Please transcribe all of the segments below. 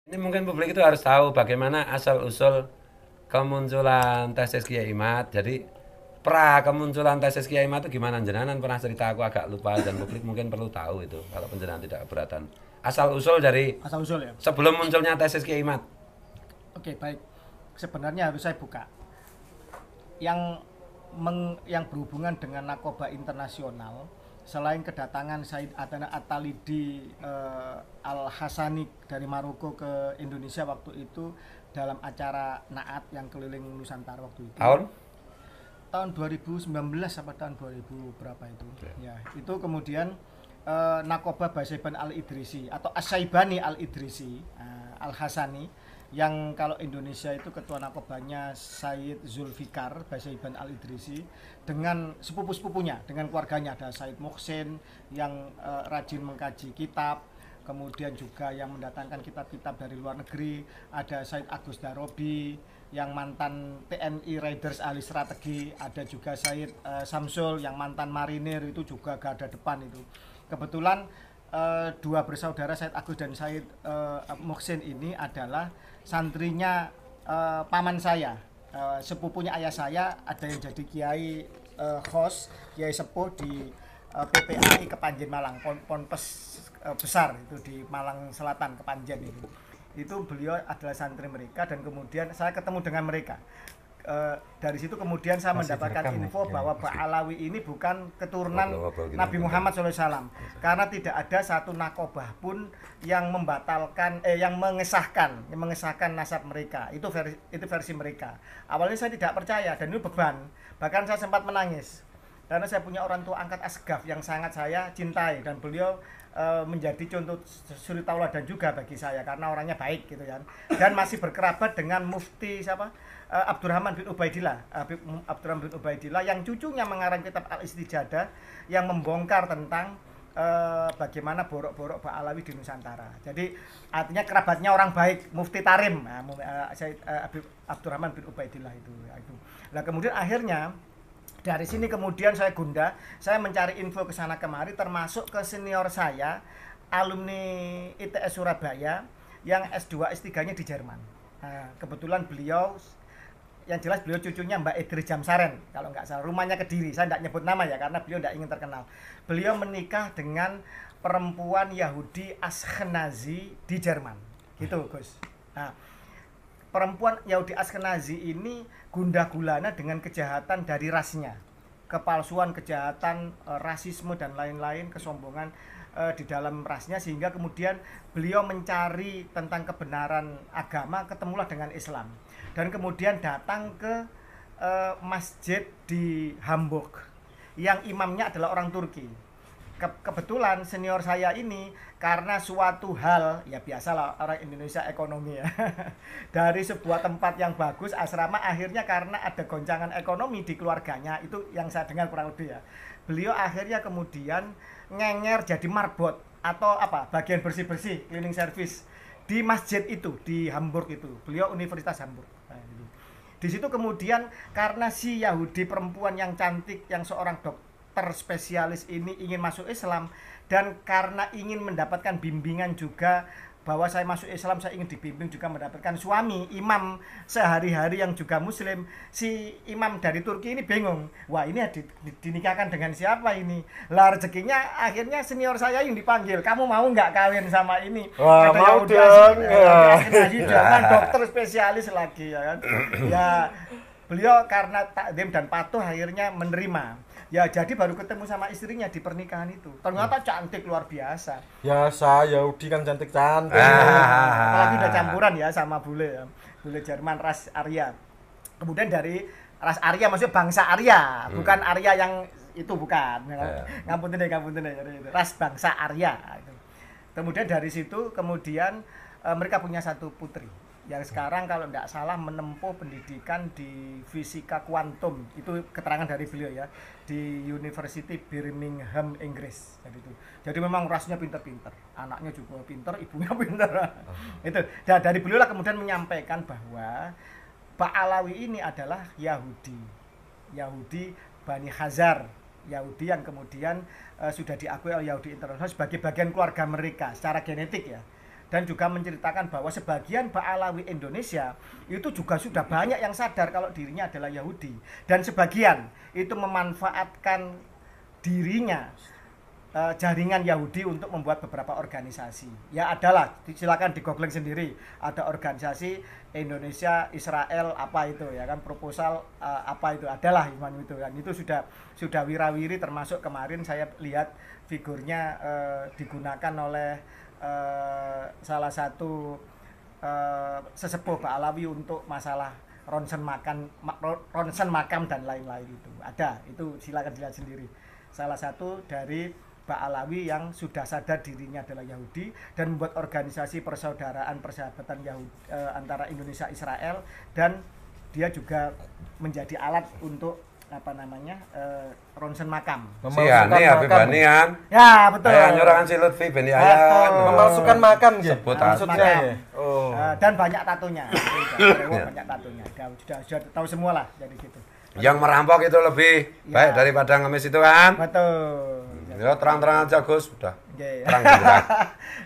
Ini mungkin publik itu harus tahu bagaimana asal-usul kemunculan tesis Kiai Imad. Jadi kemunculan tesis Kiai Imad itu gimana? Jenengan pernah cerita, aku agak lupa dan publik mungkin perlu tahu itu kalau penjenengan tidak keberatan. Asal-usul dari Asal usul ya. sebelum munculnya tesis Kiai Imad. Oke, baik. Sebenarnya harus saya buka. Yang yang berhubungan dengan narkoba internasional, selain kedatangan Said Adnan At-Talidi Al-Hasani dari Maroko ke Indonesia waktu itu dalam acara Naat yang keliling Nusantara waktu itu. Tahun? Tahun 2019 sampai tahun 2000 berapa itu. Ya, itu kemudian Nakoba Basaiban Al-Idrisi atau Asyaibani Al-Idrisi Al-Hasani, yang kalau Indonesia itu ketua nakobanya Said Zulfikar Basaiban Al-Idrisi, dengan sepupu-sepupunya, dengan keluarganya ada Said Muhsin yang rajin mengkaji kitab, kemudian juga yang mendatangkan kitab-kitab dari luar negeri, ada Said Agus Darobi yang mantan TNI Raiders ahli strategi, ada juga Said Samsul yang mantan marinir, itu juga garda depan itu. Kebetulan dua bersaudara Said Agus dan Said Muhsin ini adalah santrinya paman saya, sepupunya ayah saya, ada yang jadi kiai khos, kiai sepuh di PPAI Kepanjen Malang, Ponpes besar itu di Malang Selatan Kepanjen itu beliau adalah santri mereka, dan kemudian saya ketemu dengan mereka. Dari situ kemudian saya mendapatkan info bahwa Pak Alawi ini bukan keturunan Nabi Muhammad SAW, karena tidak ada satu nakobah pun yang membatalkan yang mengesahkan nasab mereka. Itu versi mereka. Awalnya saya tidak percaya dan itu beban, bahkan saya sempat menangis karena saya punya orang tua angkat Asgaf yang sangat saya cintai, dan beliau menjadi contoh suri tauladan juga bagi saya karena orangnya baik gitu kan, dan masih berkerabat dengan Mufti siapa, Abdurrahman bin Ubaidillah, Abdurrahman bin Ubaidillah yang cucunya mengarang kitab Al-Istijadah yang membongkar tentang bagaimana borok-borok Pak Alawi di Nusantara. Jadi artinya kerabatnya orang baik, Mufti Tarim, Abdurrahman bin Ubaidillah itu. Nah kemudian akhirnya dari sini kemudian saya gundah, saya mencari info ke sana kemari, termasuk ke senior saya, alumni ITS Surabaya yang S2 S3-nya di Jerman. Nah, kebetulan beliau, yang jelas beliau cucunya Mbak Idris Jamsaren kalau nggak salah, rumahnya Kediri, saya nggak nyebut nama ya karena beliau nggak ingin terkenal. Beliau menikah dengan perempuan Yahudi Ashkenazi di Jerman, gitu Gus. Nah, perempuan Yahudi Ashkenazi ini gundah gulana dengan kejahatan dari rasnya, kepalsuan, kejahatan, rasisme dan lain-lain, kesombongan di dalam rasnya, sehingga kemudian beliau mencari tentang kebenaran agama, ketemulah dengan Islam, dan kemudian datang ke masjid di Hamburg yang imamnya adalah orang Turki. Kebetulan senior saya ini karena suatu hal, ya biasalah orang Indonesia ekonomi ya, dari sebuah tempat yang bagus asrama, akhirnya karena ada goncangan ekonomi di keluarganya, itu yang saya dengar kurang lebih ya, beliau akhirnya kemudian ngenger jadi marbot atau apa, bagian bersih-bersih, cleaning service di masjid itu di Hamburg itu. Beliau Universitas Hamburg. Nah, di situ kemudian karena si Yahudi perempuan yang cantik, yang seorang dokter spesialis ini ingin masuk Islam, dan karena ingin mendapatkan bimbingan juga bahwa saya masuk Islam, saya ingin dibimbing juga mendapatkan suami imam sehari-hari yang juga muslim. Si imam dari Turki ini bingung, wah ini dinikahkan dengan siapa ini, lah rezekinya akhirnya senior saya yang dipanggil, kamu mau nggak kawin sama ini? Wah, Kata mau Yahudi dong. jangan dokter spesialis lagi ya kan. Ya beliau karena takdim dan patuh akhirnya menerima. Ya jadi baru ketemu sama istrinya di pernikahan itu. Ternyata cantik luar biasa. Biasa Yahudi kan cantik-cantik. Apalagi udah campuran ya sama bule ya. Bule Jerman ras Arya. Kemudian dari ras Arya maksudnya bangsa Arya, bukan Arya yang itu bukan. Ngapunten deh. Ras bangsa Arya. Kemudian dari situ kemudian mereka punya satu putri yang sekarang kalau tidak salah menempuh pendidikan di fisika kuantum, itu keterangan dari beliau ya, di University Birmingham Inggris. Jadi memang rasnya pinter-pinter, anaknya juga pinter, ibunya pinter. Itu dari beliau lah kemudian menyampaikan bahwa Pak Alawi ini adalah Yahudi Bani Hazar, Yahudi yang kemudian sudah diakui oleh Yahudi Internasional sebagai bagian keluarga mereka secara genetik ya. dan juga menceritakan bahwa sebagian Ba'alawi Indonesia itu juga sudah banyak yang sadar kalau dirinya adalah Yahudi, dan sebagian itu memanfaatkan dirinya jaringan Yahudi untuk membuat beberapa organisasi. Ya adalah, silakan di googling sendiri, ada organisasi Indonesia Israel apa itu ya kan, proposal apa itu adalah itu kan, itu sudah wirawiri, termasuk kemarin saya lihat figurnya digunakan oleh salah satu sesepuh Ba'alawi untuk masalah ronsen makam dan lain-lain. Itu ada, itu silakan dilihat sendiri. Salah satu dari Ba'alawi yang sudah sadar dirinya adalah Yahudi dan membuat organisasi persaudaraan persahabatan Yahudi antara Indonesia Israel, dan dia juga menjadi alat untuk ronsen makam. Sian nih Habib Banian. Ya, betul. Ayah nyurangan si Lutfi ben Yahya. Memalsukan makam gitu. Sebut maksudnya. Makam. Oh. Dan banyak tatunya. Banyak tatunya. Sudah tahu semua lah dari situ. Yang merampok itu lebih baik daripada ngemis itu kan? Betul. Ya terang-terang aja Gus, udah. Okay. Terang benderang.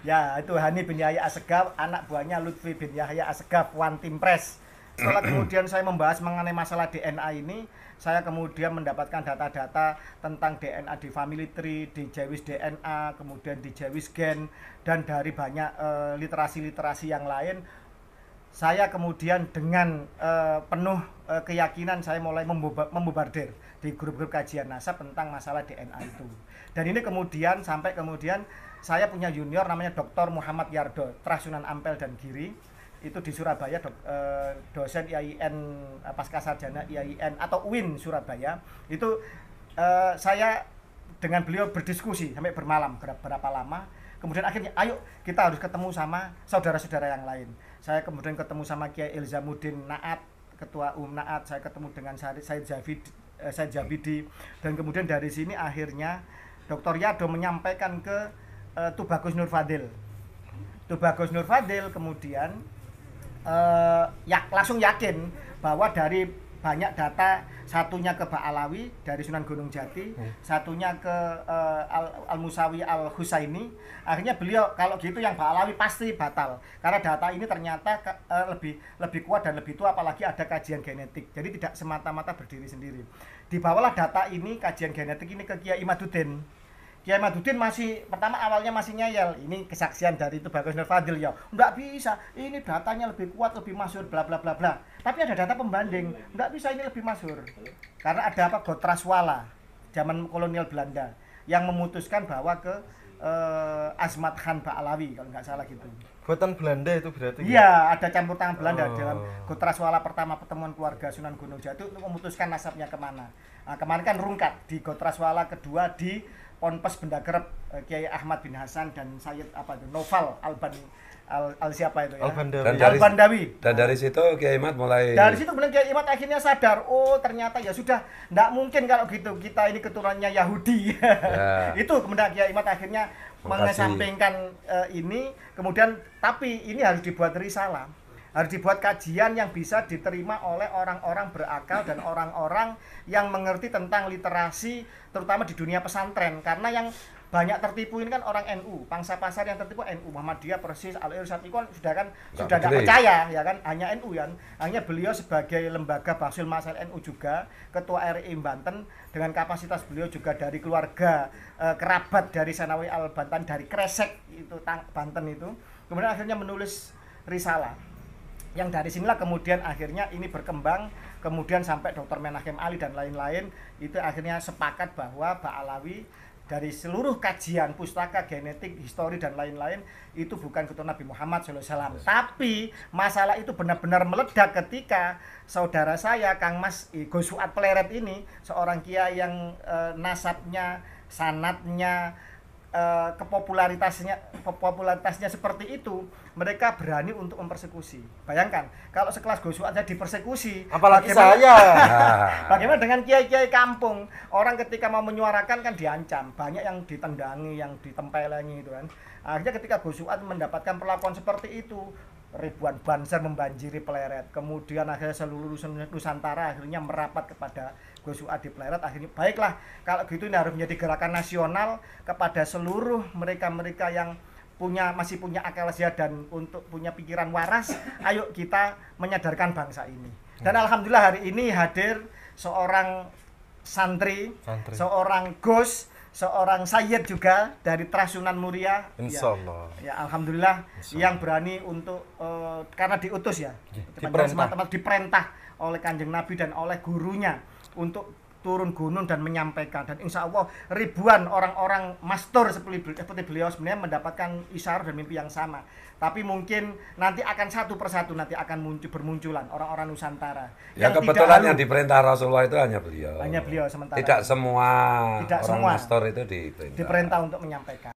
Ya, itu Hani bin Yahya Assegaf, anak buahnya Lutfi bin Yahya Assegaf, One Team Press. Setelah kemudian saya membahas mengenai masalah DNA ini, saya kemudian mendapatkan data-data tentang DNA di Family Tree, di Jewish DNA, kemudian di Jewish Gen, dan dari banyak literasi-literasi yang lain. Saya kemudian dengan penuh keyakinan saya mulai membobardir di grup-grup kajian nasab tentang masalah DNA itu. Dan ini kemudian sampai kemudian saya punya junior namanya Dr. Muhammad Yardo, Trasunan Ampel dan Giri, itu di Surabaya, dosen IAIN Pascasarjana IAIN atau UIN Surabaya. Itu saya dengan beliau berdiskusi sampai bermalam berapa lama. Kemudian akhirnya ayo kita harus ketemu sama saudara-saudara yang lain. Saya kemudian ketemu sama Kiai Ilzamuddin Naat, Ketua Naat, saya ketemu dengan Said Zabidi, dan kemudian dari sini akhirnya Dr. Yado menyampaikan ke Tubagus Nur Fadil. Tubagus Nur Fadil kemudian langsung yakin bahwa dari banyak data, satunya ke Ba'alawi dari Sunan Gunung Jati, satunya ke Al-Musawi Al-Husaini. Akhirnya beliau kalau gitu yang Ba'alawi pasti batal, karena data ini ternyata lebih kuat dan lebih tua, apalagi ada kajian genetik. Jadi tidak semata-mata berdiri sendiri. Dibawalah data ini, kajian genetik ini ke Kiai Imaduddin. Kiai Imaduddin awalnya masih ngeyel. Ini kesaksian dari itu Bagus Nur Fadil ya. Enggak bisa, ini datanya lebih kuat, lebih masyhur, bla bla bla bla. Tapi ada data pembanding, enggak bisa ini lebih masyhur. Karena ada apa, Gotraswala zaman kolonial Belanda yang memutuskan bahwa ke Azmat Khan Ba'alawi kalau nggak salah gitu. Buatan Belanda itu berarti? Iya, ada campur tangan Belanda dalam Gotraswala pertama, pertemuan keluarga Sunan Gunung Jati untuk memutuskan nasabnya kemana. Nah, kemarin kan rungkat di Gotraswala kedua di Ponpes Benda Kerep, Kiai Ahmad bin Hasan dan Sayyid Noval siapa itu ya? Al-Bandawi. Dan dari situ Kiai Imad mulai. Dari situ kemudian Kiai Imad akhirnya sadar, oh ternyata ya sudah, enggak mungkin kalau gitu, kita ini keturunannya Yahudi. Ya. Itu kemudian Kiai Imad akhirnya mengesampingkan ini, kemudian tapi ini harus dibuat risalah. Harus dibuat kajian yang bisa diterima oleh orang-orang berakal dan orang-orang yang mengerti tentang literasi, terutama di dunia pesantren. Karena yang banyak tertipu ini kan orang NU, pangsa pasar yang tertipu NU, Muhammadiyah, Persis, Al-Irsyad itu kan sudah tidak percaya ya kan, hanya NU kan. Hanya beliau sebagai lembaga Bahsul Masail NU juga, Ketua RI Banten, dengan kapasitas beliau juga dari keluarga kerabat dari Sanawi Al-Bantan, dari Kresek itu Banten itu. Kemudian akhirnya menulis risalah. Yang dari sinilah kemudian akhirnya ini berkembang, kemudian sampai Dr. Menachem Ali dan lain-lain, itu akhirnya sepakat bahwa Ba'alawi dari seluruh kajian pustaka, genetik, histori dan lain-lain itu bukan keturunan Nabi Muhammad SAW. Tapi masalah itu benar-benar meledak ketika saudara saya Kang Mas Gosuat Pleret ini, seorang kiai yang nasabnya, sanadnya, popularitasnya seperti itu, mereka berani untuk mempersekusi. Bayangkan kalau sekelas Gosuat aja dipersekusi, apalagi saya. Bagaimana dengan kiai-kiai kampung? Orang ketika mau menyuarakan kan diancam, banyak yang ditendangi, yang ditempelengi itu kan. Akhirnya ketika Gosuat mendapatkan perlakuan seperti itu, ribuan banser membanjiri Pleret. Kemudian akhirnya seluruh Nusantara akhirnya merapat kepada Gosuat di Pleret. Akhirnya baiklah, kalau gitu ini harus menjadi gerakan nasional kepada seluruh mereka-mereka yang masih punya akal sehat dan untuk punya pikiran waras, ayo kita menyadarkan bangsa ini. Dan alhamdulillah hari ini hadir seorang santri. Seorang gus, seorang sayyid juga dari Trasunan Muria. Insya Allah. Ya, alhamdulillah yang berani untuk karena diutus ya, diperintah oleh Kanjeng Nabi dan oleh gurunya untuk turun gunung dan menyampaikan, dan insya Allah ribuan orang-orang mastur seperti beliau sebenarnya mendapatkan isyarat dan mimpi yang sama. Tapi mungkin nanti akan satu persatu nanti akan bermunculan orang-orang Nusantara. Ya kebetulan yang diperintah Rasulullah itu hanya beliau. Hanya beliau sementara. Tidak semua orang mastur itu diperintah untuk menyampaikan.